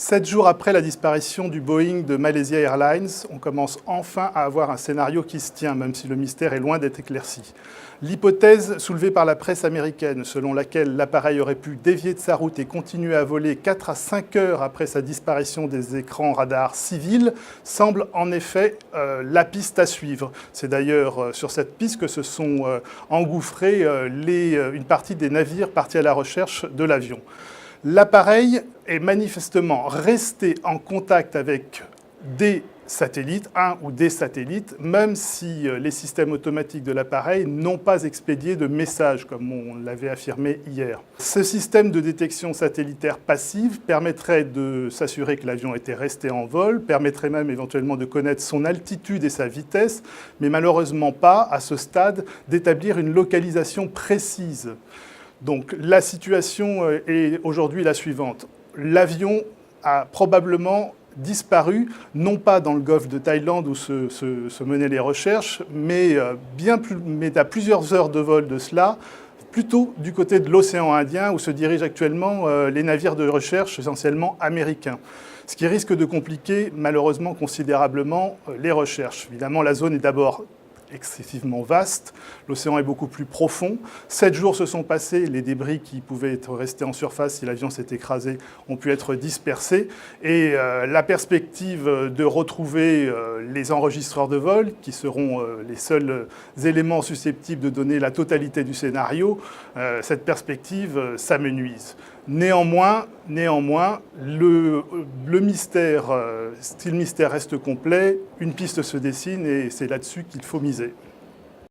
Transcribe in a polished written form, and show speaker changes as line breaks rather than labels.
7 jours après la disparition du Boeing de Malaysia Airlines, on commence enfin à avoir un scénario qui se tient, même si le mystère est loin d'être éclairci. L'hypothèse soulevée par la presse américaine, selon laquelle l'appareil aurait pu dévier de sa route et continuer à voler 4 à 5 heures après sa disparition des écrans radars civils, semble en effet la piste à suivre. C'est d'ailleurs sur cette piste que se sont engouffrés une partie des navires partis à la recherche de l'avion. L'appareil est manifestement resté en contact avec des satellites, un ou des satellites, même si les systèmes automatiques de l'appareil n'ont pas expédié de message, comme on l'avait affirmé hier. Ce système de détection satellitaire passive permettrait de s'assurer que l'avion était resté en vol, permettrait même éventuellement de connaître son altitude et sa vitesse, mais malheureusement pas, à ce stade, d'établir une localisation précise. Donc la situation est aujourd'hui la suivante. L'avion a probablement disparu, non pas dans le golfe de Thaïlande où se menaient les recherches, mais à plusieurs heures de vol de cela, plutôt du côté de l'océan Indien où se dirigent actuellement les navires de recherche essentiellement américains. Ce qui risque de compliquer malheureusement considérablement les recherches. Évidemment, la zone est d'abord excessivement vaste, l'océan est beaucoup plus profond. 7 jours se sont passés, les débris qui pouvaient être restés en surface si l'avion s'est écrasé ont pu être dispersés. Et la perspective de retrouver les enregistreurs de vol, qui seront les seuls éléments susceptibles de donner la totalité du scénario, cette perspective s'amenuise. Néanmoins, le mystère, si le mystère reste complet, une piste se dessine et c'est là-dessus qu'il faut miser.